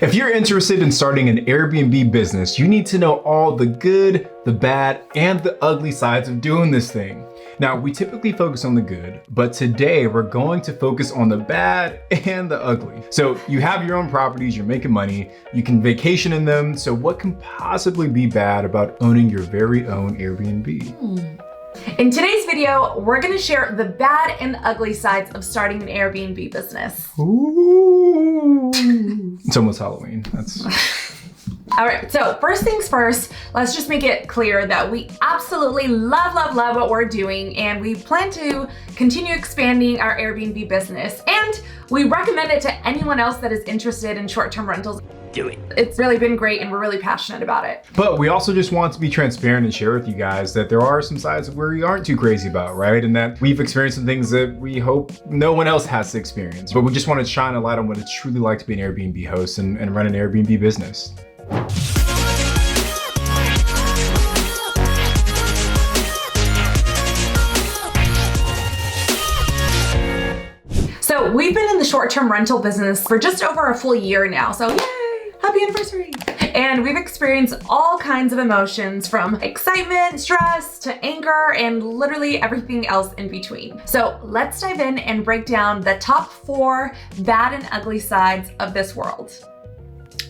If you're interested in starting an Airbnb business, you need to know all the good, the bad, and the ugly sides of doing this thing. Now, we typically focus on the good, but today we're going to focus on the bad and the ugly. So you have your own properties, you're making money, you can vacation in them. So what can possibly be bad about owning your very own Airbnb? In today's video, we're gonna share the bad and ugly sides of starting an Airbnb business. Ooh. It's almost Halloween. All right, so first things first, let's just make it clear that we absolutely love what we're doing, and we plan to continue expanding our Airbnb business, and we recommend it to anyone else that is interested in short-term rentals. Do it. It's really been great, and we're really passionate about it. But we also just want to be transparent and share with you guys that there are some sides where we aren't too crazy about, right? And that we've experienced some things that we hope no one else has to experience. But we just want to shine a light on what it's truly like to be an Airbnb host and run an Airbnb business. So we've been in the short-term rental business for just over a full year now, so yay, happy anniversary. And we've experienced all kinds of emotions, from excitement, stress, to anger, and literally everything else in between. So let's dive in and break down the top 4 bad and ugly sides of this world.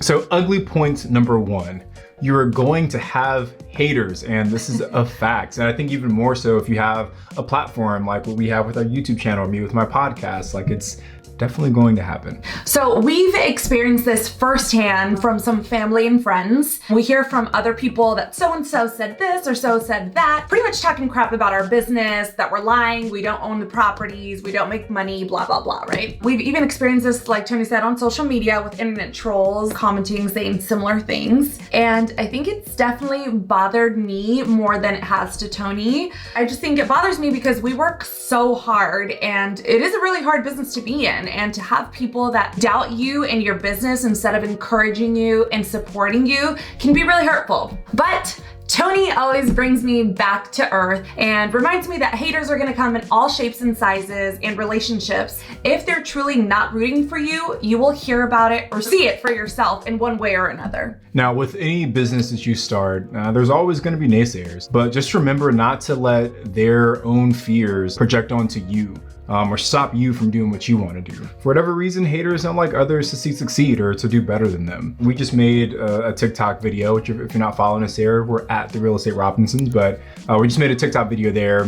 So ugly point number 1, you're going to have haters, and this is a fact. And I think even more so if you have a platform like what we have with our YouTube channel, or me with my podcast, like it's definitely going to happen. So we've experienced this firsthand from some family and friends. We hear from other people that so-and-so said this or so said that, pretty much talking crap about our business, that we're lying, we don't own the properties, we don't make money, blah, blah, blah, right? We've even experienced this, like Tony said, on social media with internet trolls commenting, saying similar things. And I think it's definitely bothered me more than it has to Tony. I just think it bothers me because we work so hard, and it is a really hard business to be in. And to have people that doubt you and your business instead of encouraging you and supporting you can be really hurtful. But Tony always brings me back to earth and reminds me that haters are gonna come in all shapes and sizes and relationships. If they're truly not rooting for you, you will hear about it or see it for yourself in one way or another. Now, with any business that you start, there's always gonna be naysayers, but just remember not to let their own fears project onto you. Or stop you from doing what you want to do. For whatever reason, haters don't like others to succeed or to do better than them. We just made a TikTok video, which if you're not following us there, we're at The Real Estate Robinsons, but we just made a TikTok video there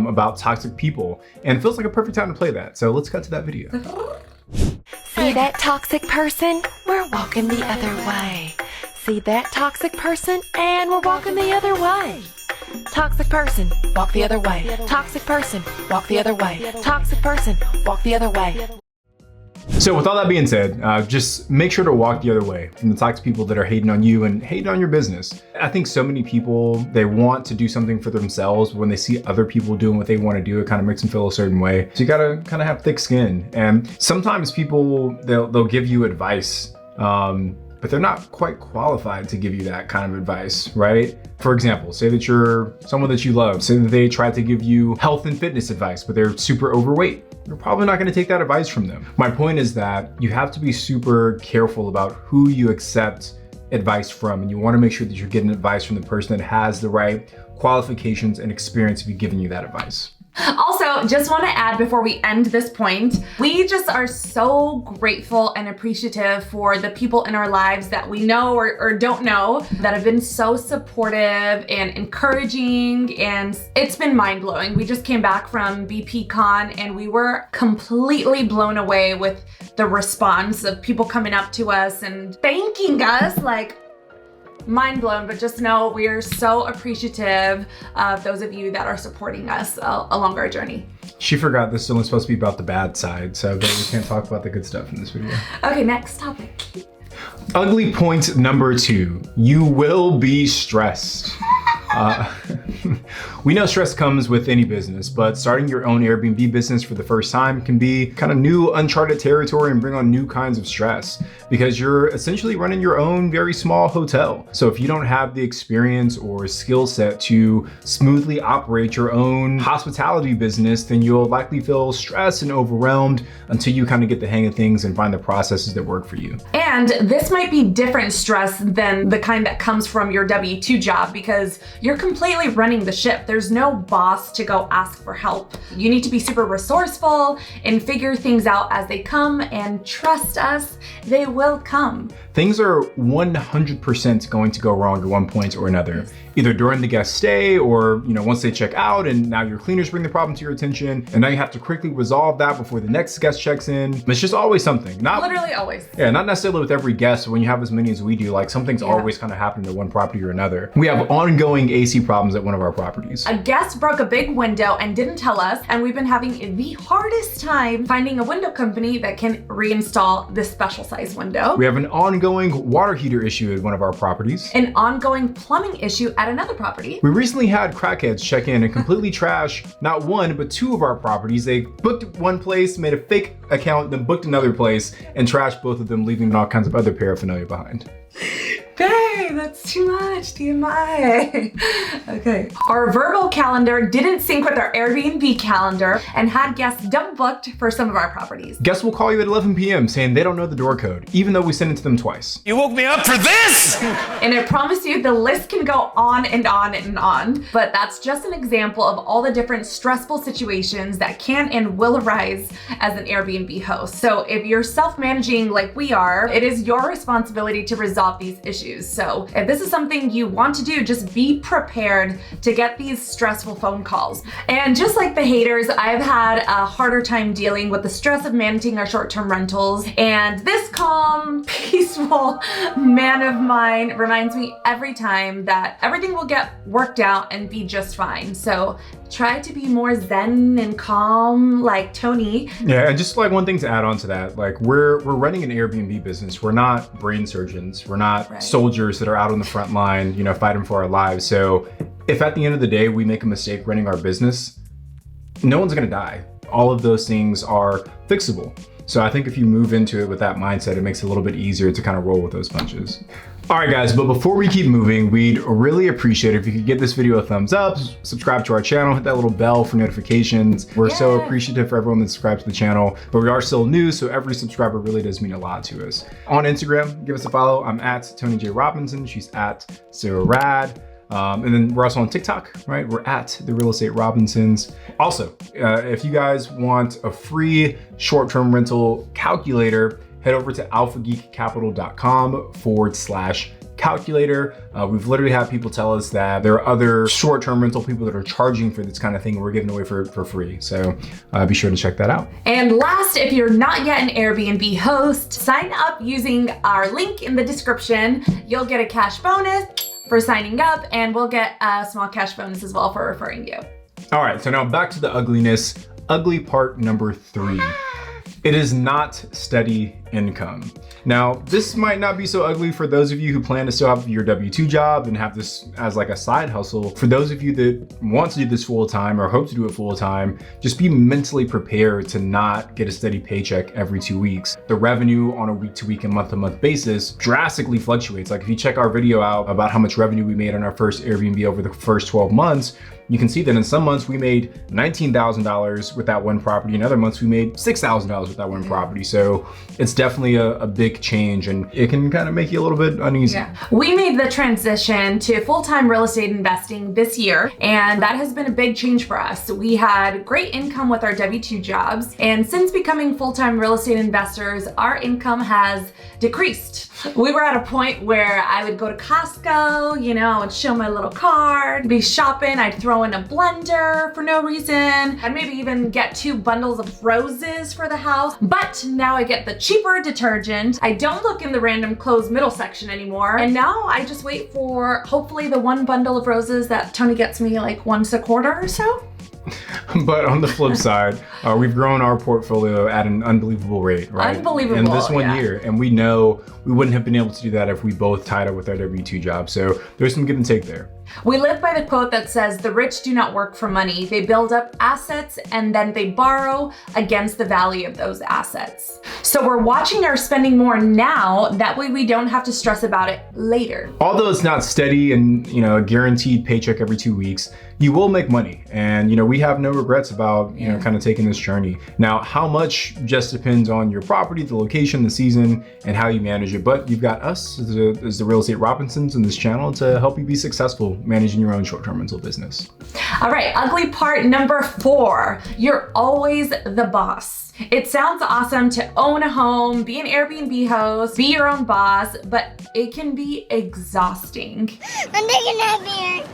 about toxic people, and it feels like a perfect time to play that. So let's cut to that video. See that toxic person? We're walking the other way. See that toxic person? And we're walking the other way. Toxic person, walk the other way. Toxic person, walk the other way. Toxic person, walk the other way. So with all that being said, just make sure to walk the other way from the toxic people that are hating on you and hating on your business. I think so many people, they want to do something for themselves, but when they see other people doing what they want to do, it kind of makes them feel a certain way. So you gotta kind of have thick skin. And sometimes people, they'll give you advice, but they're not quite qualified to give you that kind of advice, right? For example, say that you're someone that you love, say that they try to give you health and fitness advice, but they're super overweight. You're probably not gonna take that advice from them. My point is that you have to be super careful about who you accept advice from, and you wanna make sure that you're getting advice from the person that has the right qualifications and experience to be giving you that advice. Also, just want to add before we end this point, we just are so grateful and appreciative for the people in our lives that we know or don't know that have been so supportive and encouraging, and it's been mind-blowing. We just came back from BPCon and we were completely blown away with the response of people coming up to us and thanking us, like, mind blown. But just know we are so appreciative of those of you that are supporting us along our journey. She forgot this is only supposed to be about the bad side, so we can't talk about the good stuff in this video. Okay, next topic. Ugly point number 2, you will be stressed. We know stress comes with any business, but starting your own Airbnb business for the first time can be kind of new, uncharted territory and bring on new kinds of stress because you're essentially running your own very small hotel. So if you don't have the experience or skill set to smoothly operate your own hospitality business, then you'll likely feel stressed and overwhelmed until you kind of get the hang of things and find the processes that work for you. And this might be different stress than the kind that comes from your W-2 job because you're completely running the ship. There's no boss to go ask for help. You need to be super resourceful and figure things out as they come, and trust us, they will come. Things are 100% going to go wrong at one point or another, either during the guest stay or once they check out and now your cleaners bring the problem to your attention and now you have to quickly resolve that before the next guest checks in. It's just always something. Not literally always. Yeah, not necessarily with every guest. When you have as many as we do, like something's always kind of happening to one property or another. We have ongoing AC problems at one of our properties. A guest broke a big window and didn't tell us, and we've been having the hardest time finding a window company that can reinstall this special size window. We have an ongoing water heater issue at one of our properties. An ongoing plumbing issue at another property. We recently had crackheads check in and completely trash not one, but two of our properties. They booked one place, made a fake account, then booked another place, and trashed both of them, leaving all kinds of other paraphernalia behind. Babe, that's too much, TMI. Okay. Our Virgo calendar didn't sync with our Airbnb calendar and had guests double booked for some of our properties. Guests will call you at 11 p.m. saying they don't know the door code, even though we sent it to them twice. You woke me up for this? And I promise you, the list can go on and on and on, but that's just an example of all the different stressful situations that can and will arise as an Airbnb host. So if you're self-managing like we are, it is your responsibility to resolve these issues. So if this is something you want to do, just be prepared to get these stressful phone calls. And just like the haters, I've had a harder time dealing with the stress of managing our short-term rentals. And this calm, peaceful man of mine reminds me every time that everything will get worked out and be just fine. So try to be more zen and calm like Tony. Yeah, and just like one thing to add on to that, like we're running an Airbnb business. We're not brain surgeons. We're not soldiers that are out on the front line, fighting for our lives. So if at the end of the day we make a mistake running our business, no one's gonna die. All of those things are fixable. So I think if you move into it with that mindset, it makes it a little bit easier to kind of roll with those punches. All right, guys, but before we keep moving, we'd really appreciate it if you could give this video a thumbs up, subscribe to our channel, hit that little bell for notifications. We're so appreciative for everyone that subscribes to the channel, but we are still new, so every subscriber really does mean a lot to us. On Instagram, give us a follow. I'm at Tony J. Robinson. She's at Sara Rad. And then we're also on TikTok, right? We're at The Real Estate Robinsons. Also, if you guys want a free short-term rental calculator, head over to alphageekcapital.com/calculator. We've literally had people tell us that there are other short-term rental people that are charging for this kind of thing and we're giving away for free. So be sure to check that out. And last, if you're not yet an Airbnb host, sign up using our link in the description. You'll get a cash bonus for signing up, and we'll get a small cash bonus as well for referring you. All right, so now back to the ugliness. Ugly part number 3. It is not steady income. Now, this might not be so ugly for those of you who plan to still have your W-2 job and have this as like a side hustle. For those of you that want to do this full time or hope to do it full time, just be mentally prepared to not get a steady paycheck every 2 weeks. The revenue on a week to week and month to month basis drastically fluctuates. Like if you check our video out about how much revenue we made on our first Airbnb over the first 12 months, you can see that in some months we made $19,000 with that one property. In other months we made $6,000 with that one property. So it's definitely a big change and it can kind of make you a little bit uneasy. Yeah. We made the transition to full-time real estate investing this year, and that has been a big change for us. We had great income with our W-2 jobs, and since becoming full-time real estate investors, our income has decreased. We were at a point where I would go to Costco, I'd show my little card, be shopping, I'd throw in a blender for no reason. I'd maybe even get 2 bundles of roses for the house. But now I get the cheaper detergent. I don't look in the random clothes middle section anymore. And now I just wait for hopefully the 1 bundle of roses that Tony gets me like once a quarter or so. But on the flip side, we've grown our portfolio at an unbelievable rate, right? Unbelievable, in this one year. And we know we wouldn't have been able to do that if we both tied up with our W-2 job. So there's some give and take there. We live by the quote that says, the rich do not work for money. They build up assets and then they borrow against the value of those assets. So we're watching our spending more now. That way we don't have to stress about it later. Although it's not steady and, a guaranteed paycheck every 2 weeks, you will make money. And, we have no regrets about, kind of taking this journey. Now, how much just depends on your property, the location, the season, and how you manage it. But you've got us as the Real Estate Robinsons in this channel to help you be successful managing your own short-term rental business. All right, ugly part number 4, you're always the boss. It sounds awesome to own a home, be an Airbnb host, be your own boss, but it can be exhausting. I'm taking a nap here.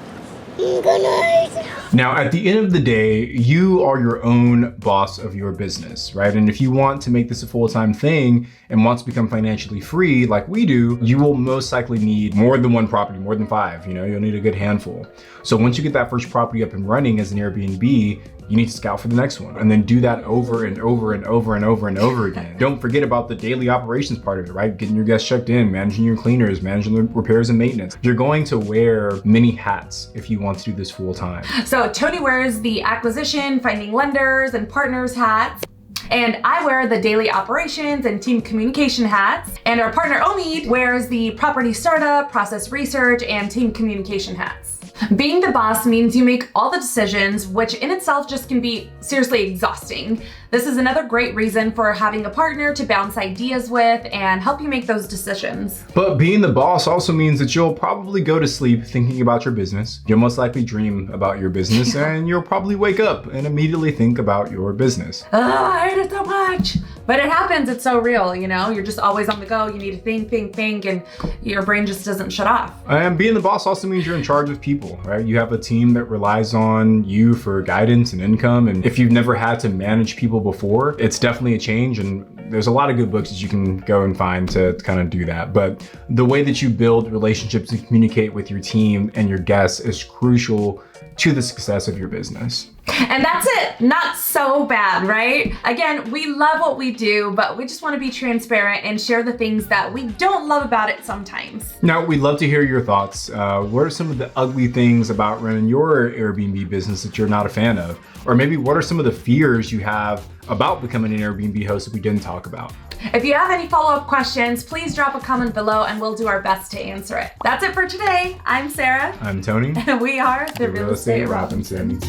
Good night. Now, at the end of the day, you are your own boss of your business, right? And if you want to make this a full-time thing and want to become financially free like we do, you will most likely need more than one property, more than 5, you'll need a good handful. So once you get that first property up and running as an Airbnb, you need to scout for the next one and then do that over and over and over and over and over again. Don't forget about the daily operations part of it, right? Getting your guests checked in, managing your cleaners, managing the repairs and maintenance. You're going to wear many hats if you want to do this full time. So Tony wears the acquisition, finding lenders and partners hats. And I wear the daily operations and team communication hats. And our partner Omid wears the property startup, process research, and team communication hats. Being the boss means you make all the decisions, which in itself just can be seriously exhausting. This is another great reason for having a partner to bounce ideas with and help you make those decisions. But being the boss also means that you'll probably go to sleep thinking about your business. You'll most likely dream about your business and you'll probably wake up and immediately think about your business. Oh, I hate it so much. But it happens, it's so real, you're just always on the go. You need to think, and your brain just doesn't shut off. And being the boss also means you're in charge of people, right? You have a team that relies on you for guidance and income. And if you've never had to manage people before, it's definitely a change. And there's a lot of good books that you can go and find to kind of do that. But the way that you build relationships and communicate with your team and your guests is crucial to the success of your business. And that's it. Not so bad, right? Again, we love what we do, but we just want to be transparent and share the things that we don't love about it sometimes. Now, we'd love to hear your thoughts. What are some of the ugly things about running your Airbnb business that you're not a fan of? Or maybe what are some of the fears you have about becoming an Airbnb host that we didn't talk about? If you have any follow-up questions, please drop a comment below and we'll do our best to answer it. That's it for today. I'm Sarah. I'm Tony. And we are the Real Estate Robinsons.